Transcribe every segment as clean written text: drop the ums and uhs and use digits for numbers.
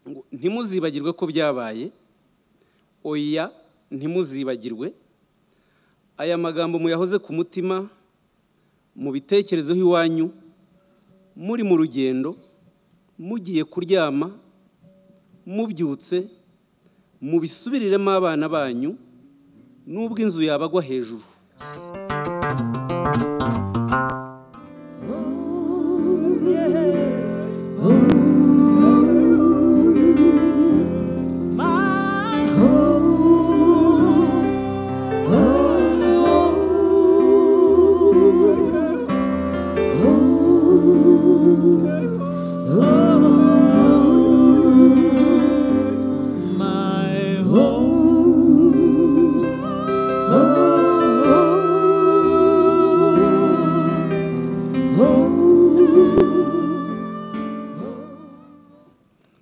ngo ntimuzibagirwe ko byabaye, oya ntimuzibagirwe, aya magambo muyahoze ku mutima, mubitekerezeho iwanyu, muri mu rugendo, mugiye kuryama, mubyutse, mubisubiriremo abana banyu, nubwo inzu yabagwa hejuru.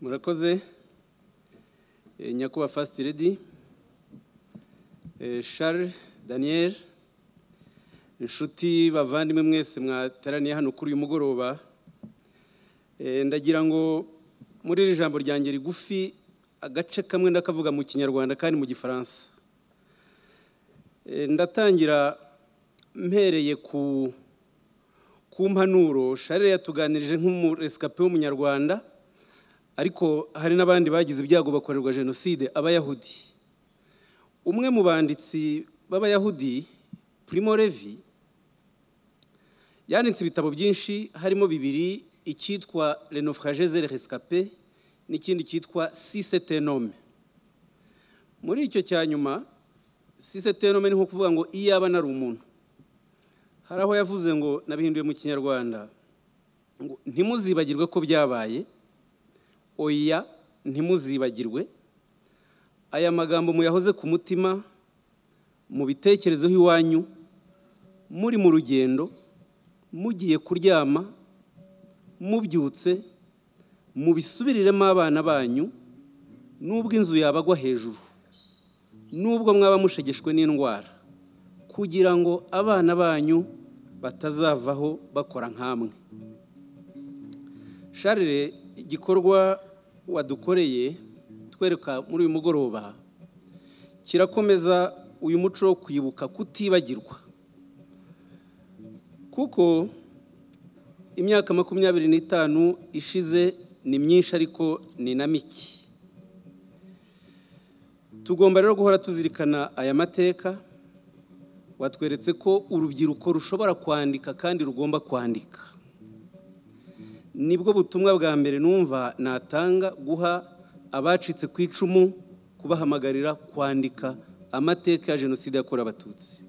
Murakoze nyakubahwa First Lady Charles Daniel, inshuti bavandimwe mwese mwateraniye hano kuri uyu mugoroba, ndagira ngo muri iri jambo ryanjye rigufi agace kamwe ndakavuga mu Kinyarwanda kandi mu Gifaransa. Ndatangira mpereye ku mpanuro Charles yatuganirije nk'umurescape w'umunyarwanda, ariko hari n'abandi bagize ibyago bakorerwa Jenoside, abayahudi. Umwe mu banditsi b'abayahudi, Primo Levi, yanditse ibitabo byinshi, harimo bibiri, icyitwa Les naufragés et les rescapés n'ikindi cyitwa Si c'est un homme. Muri icyo cya nyuma, Si c'est un homme ni nko kuvuga ngo iyaba nari umuntu. Hari aho yavuze ngo, nabihinduye mu Kinyarwanda, ngo ntimuzibagirwe ko byabaye, oya ntimuzibagirwe, aya magambo muyahoze ku mutima, mubitekerezeho iwanyu, muri mu rugendo, mugiye kuryama, mubyutse, mubisubiriremo abana banyu, nubwo inzu yabagwa hejuru, nubwo mwaba mushegeshwe n'indwara, kugira ngo abana banyu batazavaho bakora nkamwe. Charles, igikorwa wadukoreye twereka muri uyu mugoroba kirakomeza uyu muco wo kwibuka kutibagirwa, kuko imyaka 25 ishize ni myinshi ariko ni na mike. Tugomba rero guhora tuzirikana aya mateka. Watweretse ko urubyiruko rushobora kwandika kandi rugomba kwandika. Nibwo butumwa bwa mbere numva natanga, guha abacitse ku icumu, kubahamagarira kwandika amateka ya Jenoside yakorewe Abatutsi.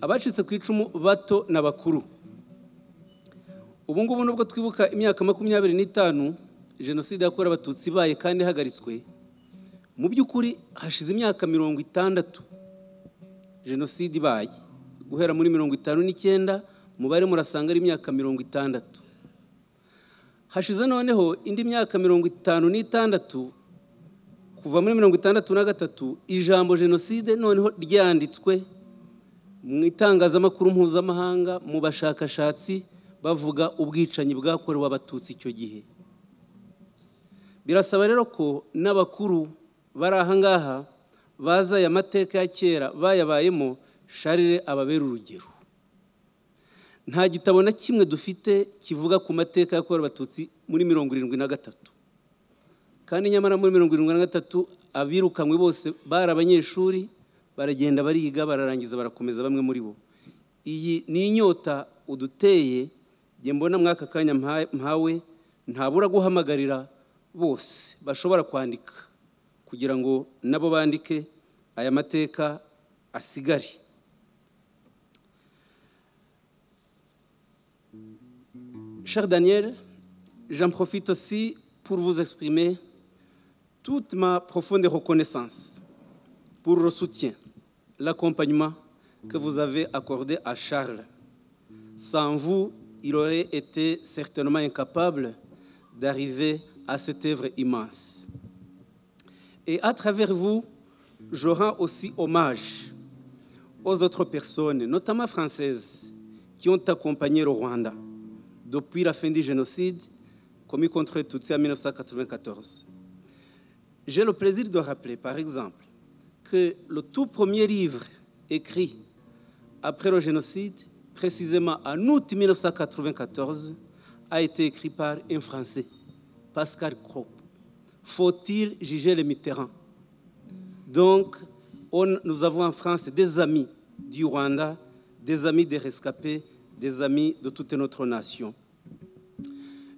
Abacitse ku icumu bato n'abakuru. Ubu ngubu nubwo twibuka imyaka 25 Jenoside yakorewe Abatutsi ibaye kandi ihagaritswe, mu by'ukuri hashize imyaka 60 Jenoside ibaye. Guhera muri 59 mubare murasanga ari imyaka 60. Hashize noneho indi myaka 56 kuva muri 63 ijambo Jenoside noneho ryanditswe mu itangazamakuru mpuzamahanga, mu bashakashatsi bavuga ubwicanyi bwakorewe Abatutsi icyo gihe. Birasaba rero ko n'abakuru bari aha ngaha baza aya mateka ya kera bayabayemo, Charles ababera urugero. Nta gitabo na kimwe dufite kivuga ku mateka yakorewe Abatutsi muri 73, kandi nyamara muri 73 abirukanywe bose bari abanyeshuri, baragenda bariga bararangiza barakomeza bamwe muri bo. Iyi ni inyota uduteye, nge mbona mwaka kanya mpawe, ntabura guhamagarira bose bashobora kwandika kugira ngo nabo bandike aya mateka asigari. Cher Daniel, j'en profite aussi pour vous exprimer toute ma profonde reconnaissance pour le soutien, l'accompagnement que vous avez accordé à Charles. Sans vous, il aurait été certainement incapable d'arriver à cette œuvre immense. Et à travers vous, je rends aussi hommage aux autres personnes, notamment françaises, qui ont accompagné le Rwanda depuis la fin du génocide, commis contre les Tutsi en 1994. J'ai le plaisir de rappeler, par exemple, que le tout premier livre écrit après le génocide, précisément en août 1994, a été écrit par un Français, Pascal Krop. Faut-il juger les Mitterrand? Donc, nous avons en France des amis du Rwanda, des amis des rescapés, des amis de toute notre nation.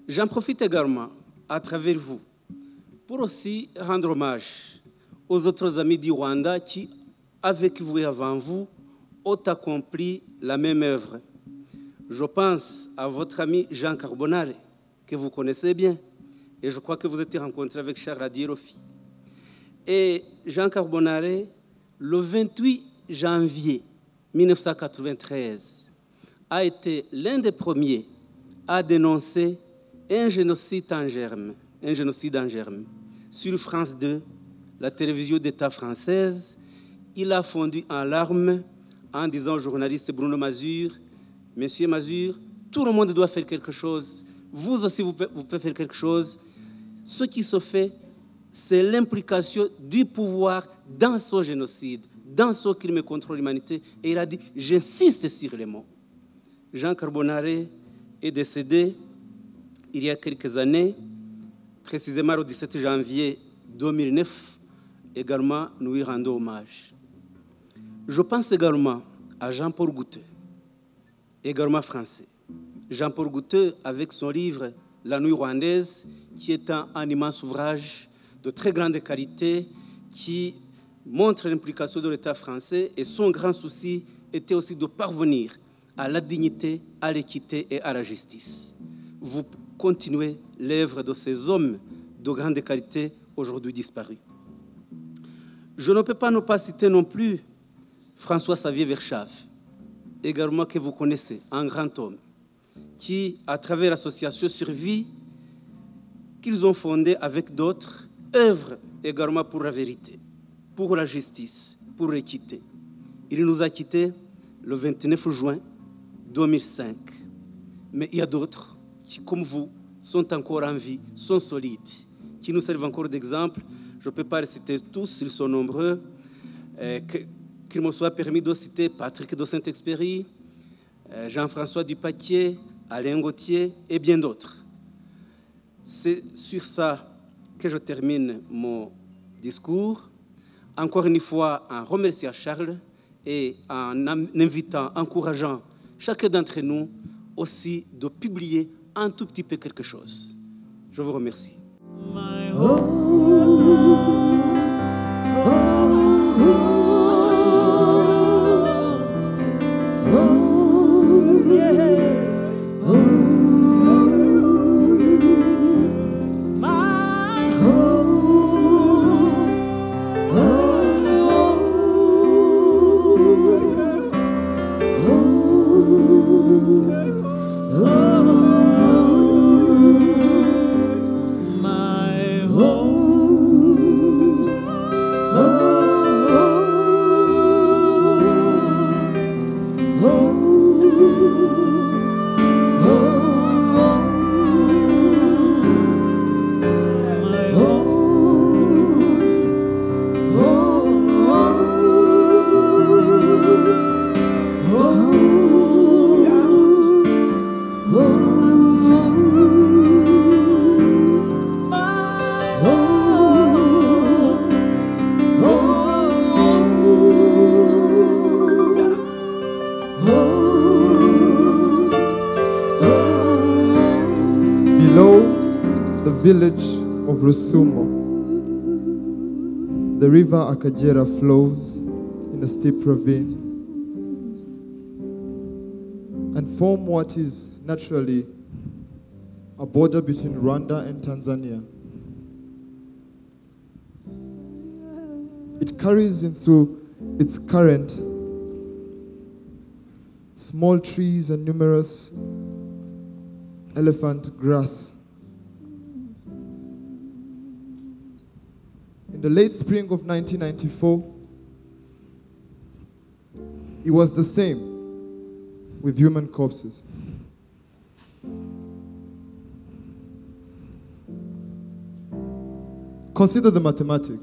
J'en profite également, à travers vous, pour aussi rendre hommage aux autres amis du Rwanda qui, avec vous et avant vous, ont accompli la même œuvre. Je pense à votre ami Jean Carbonare, que vous connaissez bien, et je crois que vous êtes rencontré avec Charles Habonimana. Et Jean Carbonare, le 28 janvier 1993, a été l'un des premiers à dénoncer un génocide en germe. Sur France 2, la télévision d'État française, il a fondu en larmes en disant au journaliste Bruno Mazur, « Monsieur Mazur, tout le monde doit faire quelque chose. Vous aussi, vous pouvez faire quelque chose. Ce qui se fait, c'est l'implication du pouvoir dans ce génocide, dans ce crime contre l'humanité. » Et il a dit, « J'insiste sur les mots. » Jean Carbonare est décédé il y a quelques années, précisément le 17 janvier 2009, également nous lui rendons hommage. Je pense également à Jean-Paul Goutteux, également français. Jean-Paul Goutteux, avec son livre « La nuit rwandaise », qui est un immense ouvrage de très grande qualité, qui montre l'implication de l'État français, et son grand souci était aussi de parvenir à la dignité, à l'équité et à la justice. Vous continuez l'œuvre de ces hommes de grande qualité aujourd'hui disparus. Je ne peux pas ne pas citer non plus François-Xavier Verschave, également que vous connaissez, un grand homme, qui, à travers l'association Survie, qu'ils ont fondée avec d'autres, œuvre également pour la vérité, pour la justice, pour l'équité. Il nous a quittés le 29 juin 2005. Mais il y a d'autres qui, comme vous, sont encore en vie, sont solides, qui nous servent encore d'exemple. Je ne peux pas les citer tous, ils sont nombreux. Qu'il me soit permis de citer Patrick de Saint-Exupéry, Jean-François Dupaquier, Alain Gauthier et bien d'autres. C'est sur ça que je termine mon discours. Encore une fois, en remerciant Charles et en invitant, encourageant chacun d'entre nous aussi de publier un tout petit peu quelque chose. Je vous remercie. Village of Rusumo, the river Akagera flows in a steep ravine and form what is naturally a border between Rwanda and Tanzania. It carries into its current small trees and numerous elephant grass. In the late spring of 1994, it was the same with human corpses. Consider the mathematic.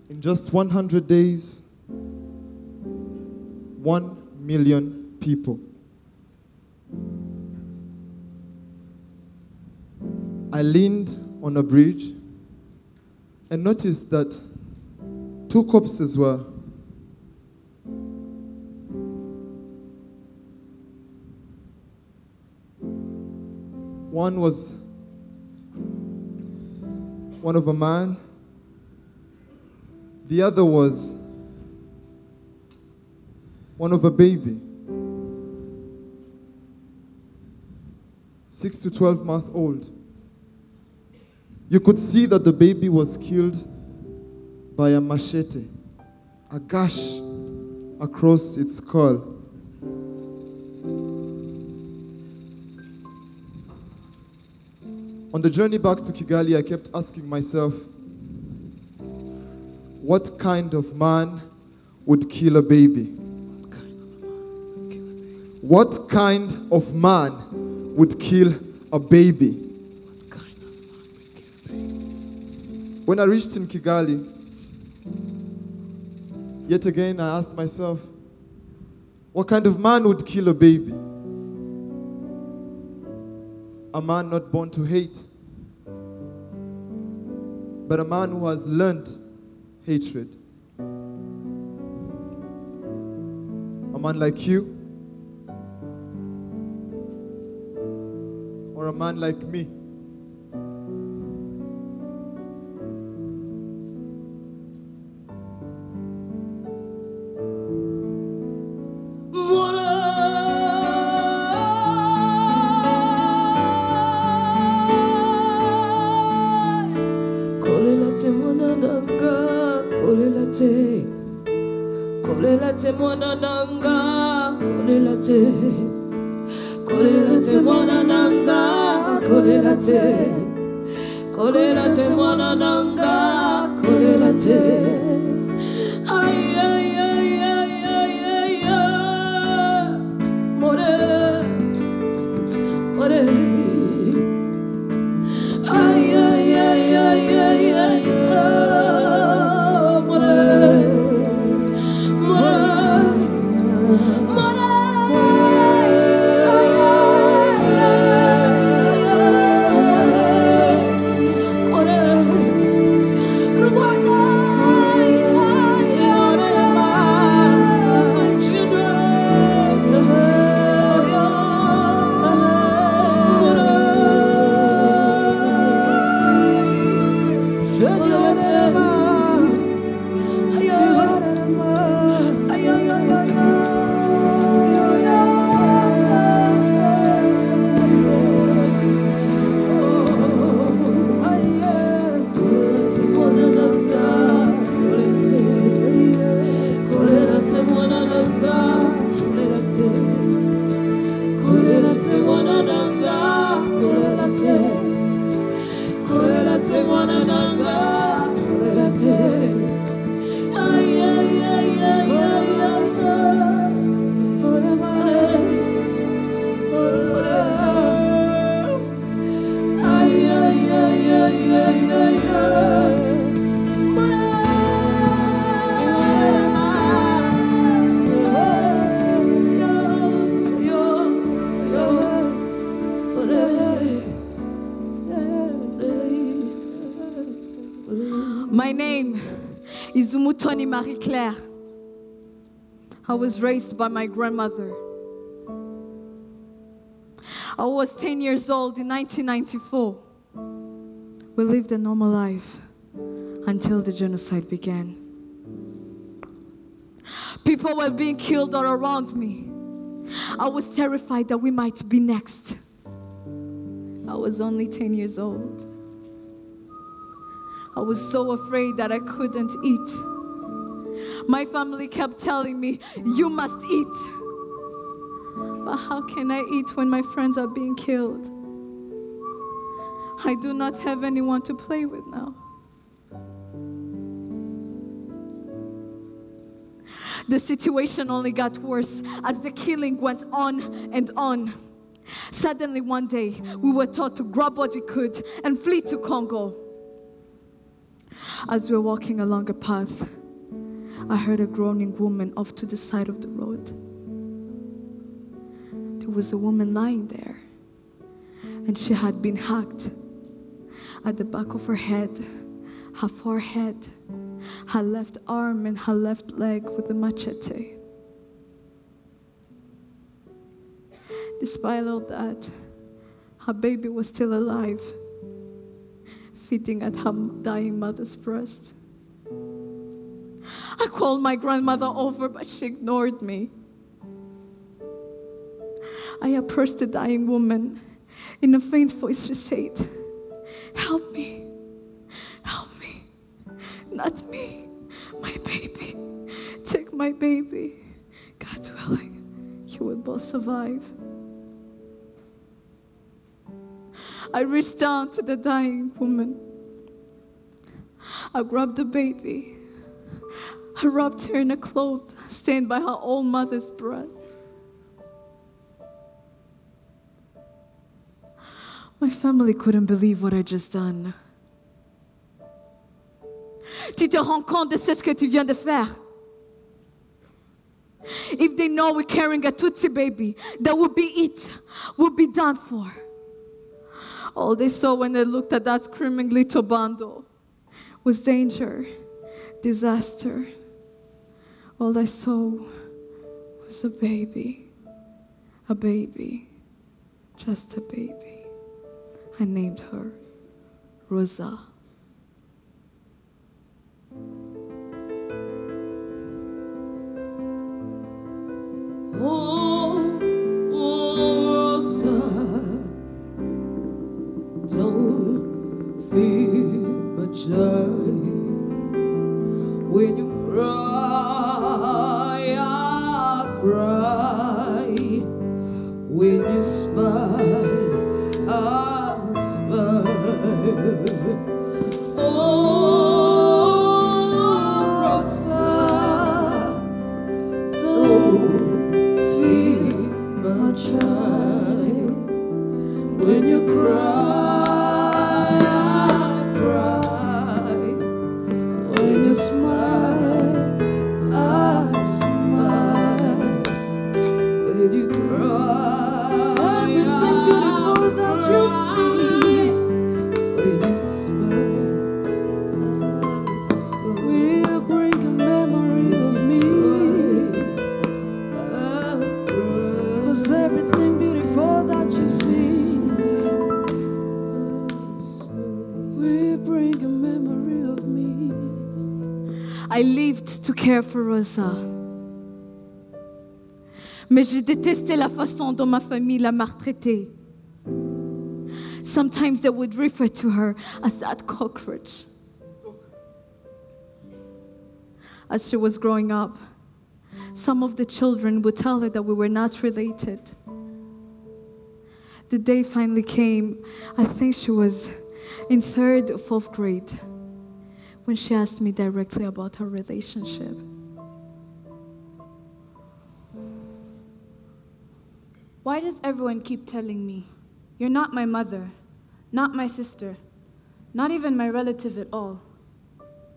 In just 100 days, 1 million people. I leaned on a bridge and noticed that 2 corpses were one was one of a man, the other was one of a baby, 6 to 12 months old. You could see that the baby was killed by a machete, a gash across its skull. On the journey back to Kigali, I kept asking myself, what kind of man would kill a baby? What kind of man would kill a baby? When I reached in Kigali, yet again I asked myself, what kind of man would kill a baby? A man not born to hate, but a man who has learned hatred. A man like you, or a man like me. Kolelate mwana nanga, kolelate, kolelate mwana nanga, kolelate, kolelate mwana nanga, kolelate. Ay ay ay ay ay ay ay, more, more. Ay ay ay ay ay ay ay, more. My name is Umutoni Marie-Claire. I was raised by my grandmother. I was 10 years old in 1994. We lived a normal life until the genocide began. People were being killed all around me. I was terrified that we might be next. I was only 10 years old. I was so afraid that I couldn't eat. My family kept telling me, you must eat. But how can I eat when my friends are being killed? I do not have anyone to play with now. The situation only got worse as the killing went on and on. Suddenly one day, we were taught to grab what we could and flee to Congo. As we were walking along a path, I heard a groaning woman off to the side of the road. There was a woman lying there, and she had been hacked at the back of her head, her forehead, her left arm, and her left leg with a machete. Despite all that, her baby was still alive, feeding at her dying mother's breast. I called my grandmother over, but she ignored me. I approached the dying woman. In a faint voice, she said, "Help me, help me, not me, my baby. Take my baby. God willing, you will both survive." I reached down to the dying woman. I grabbed the baby. I wrapped her in a cloth stained by her own mother's blood. My family couldn't believe what I just done. Tu te rends compte de ce que tu viens de faire? If they know we're carrying a Tutsi baby, that would be it. Would be done for. All they saw when they looked at that screaming little bundle was danger, disaster. All I saw was a baby, just a baby. I named her Rosa. Oh, Rosa, don't fear my child. When you cry, I cry. When you smile, I smile. Oh, Rosa, don't fear my child. When you cry, I cry. When you smile, I smile. When you cry, everything beautiful that you see. When you smile, I smile. Will bring a memory of me. Cause everything beautiful that you see will bring a memory of me. I lived to care for Rosa. Mais je détestais la façon dont ma famille la maltraitait. Sometimes they would refer to her as that cockroach. As she was growing up, some of the children would tell her that we were not related. The day finally came, I think she was in 3rd or 4th grade, when she asked me directly about her relationship. Why does everyone keep telling me, you're not my mother, not my sister, not even my relative at all?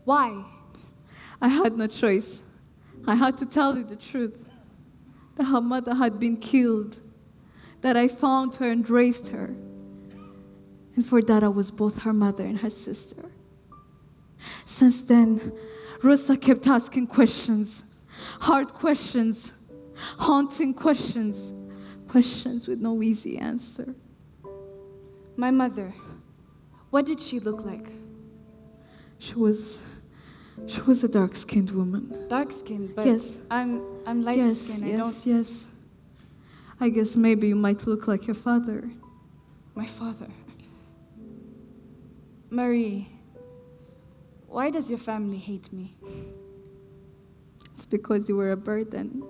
Why? I had no choice. I had to tell you the truth, that her mother had been killed, that I found her and raised her. And for that, I was both her mother and her sister. Since then, Rosa kept asking questions, hard questions, haunting questions, questions with no easy answer. My mother, what did she look like? She was a dark-skinned woman. Dark-skinned, but yes. I'm light-skinned. Yes. I guess maybe you might look like your father. My father. Marie, why does your family hate me? It's because you were a burden.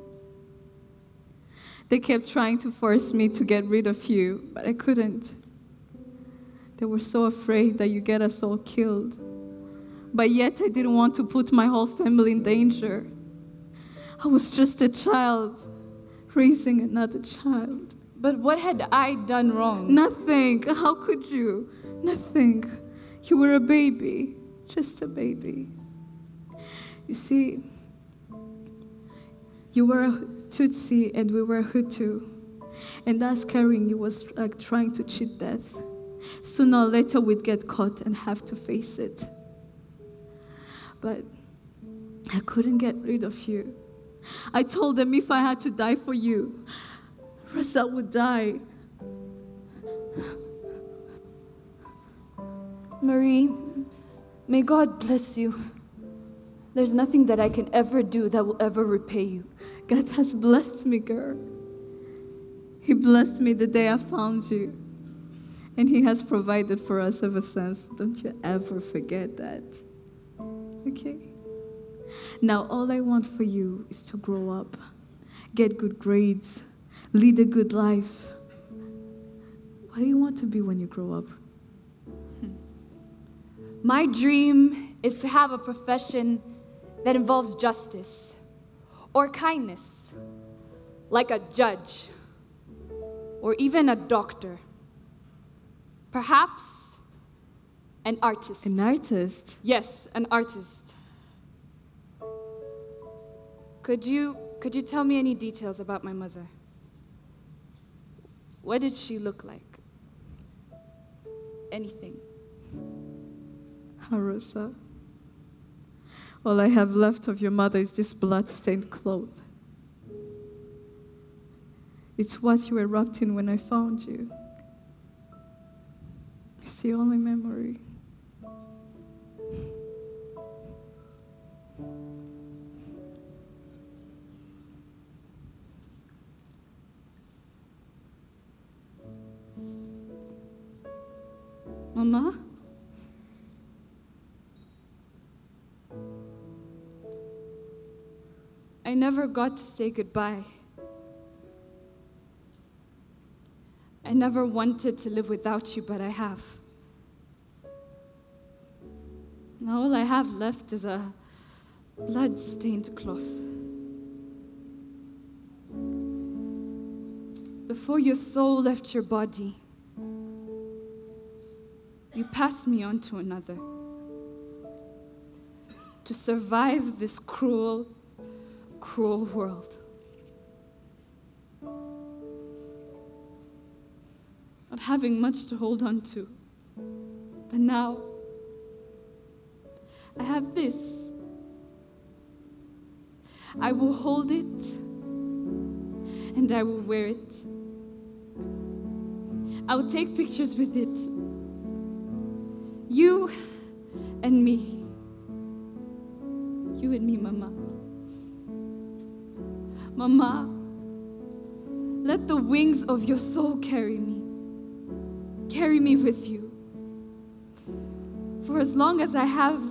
They kept trying to force me to get rid of you, but I couldn't. They were so afraid that you get us all killed. But yet I didn't want to put my whole family in danger. I was just a child, raising another child. But what had I done wrong? Nothing. How could you? Nothing. You were a baby. Just a baby. You see, you were a Tutsi and we were Hutu. And us carrying you was like trying to cheat death. Sooner or later we'd get caught and have to face it. But I couldn't get rid of you. I told them if I had to die for you, Rosa would die. Marie, may God bless you. There's nothing that I can ever do that will ever repay you. God has blessed me, girl. He blessed me the day I found you. And He has provided for us ever since. Don't you ever forget that. Okay? Now, all I want for you is to grow up, get good grades, lead a good life. What do you want to be when you grow up? My dream is to have a profession that involves justice or kindness, like a judge or even a doctor. Perhaps an artist. An artist? Yes, an artist. Could you tell me any details about my mother? What did she look like? Anything. Rosa, all I have left of your mother is this blood-stained cloth. It's what you were wrapped in when I found you. It's the only memory. Mama? I never got to say goodbye. I never wanted to live without you, but I have. Now all I have left is a blood-stained cloth. Before your soul left your body, you passed me on to another. To survive this cruel, cruel world. Not having much to hold on to. But now, I have this. I will hold it, and I will wear it. I will take pictures with it. You and me. You and me, Mama. Mama, let the wings of your soul carry me. Carry me with you. For as long as I have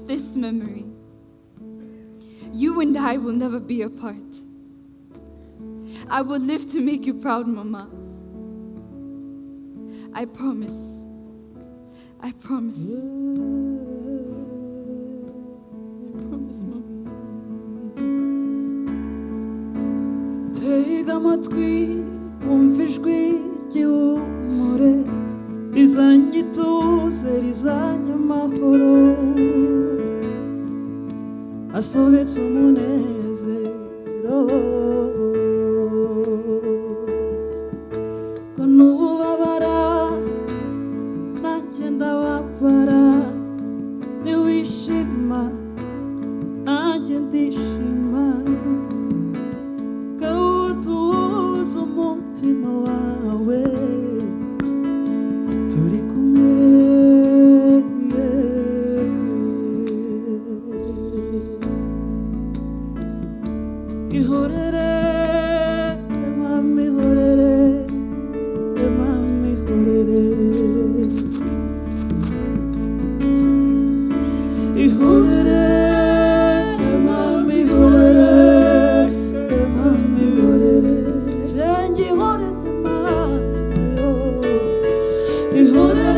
this memory, you and I will never be apart. I will live to make you proud, Mama. I promise. I promise. I promise, Mama. Tega amatwi wumva ijwi ry'ihumure rizanye ituze rizanye amahoro asobetse umunezero ko nubabara nanjye ndababara niwishima nanjye ndishima kawutuza umutima wawe turi kumwe ihorere mama ihorere mama ihorere ihorere mama ihorere mama ihorere jengi ihorere mama ihorere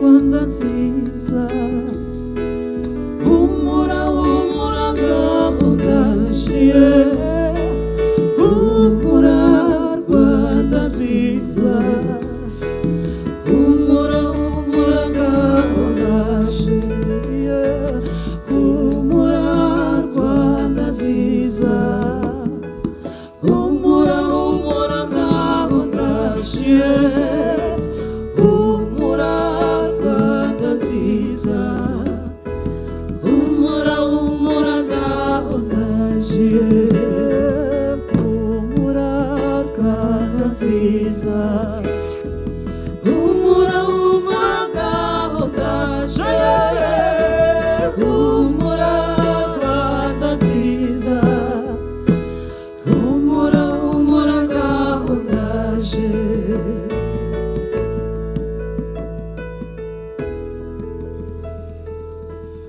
Rwanda nziza humura humura ngaho ndashiye humura Rwanda nziza humura humura ngaho ndashiye humura Rwanda nziza humura humura ngaho ndashiye humura Rwanda nziza humura humura ngaho ndashiye humura Rwanda nziza humura humura ngaho ndashiye humura Rwanda nziza humura humura ngaho ndashiye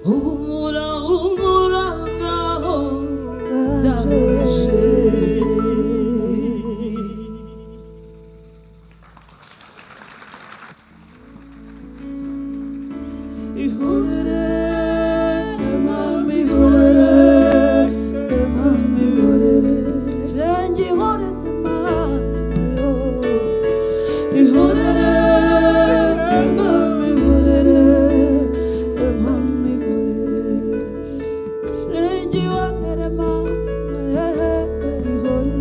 humura humura ngaho ndaje ihorere mama ihorere mama ihorere jengi ihorere mama ihorere mama ihorere mama ihorere jengi ihorere mama ihorere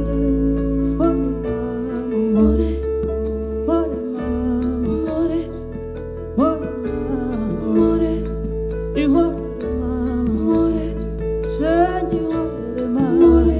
more more more more ihorere mama more jengi ihorere mama ihorere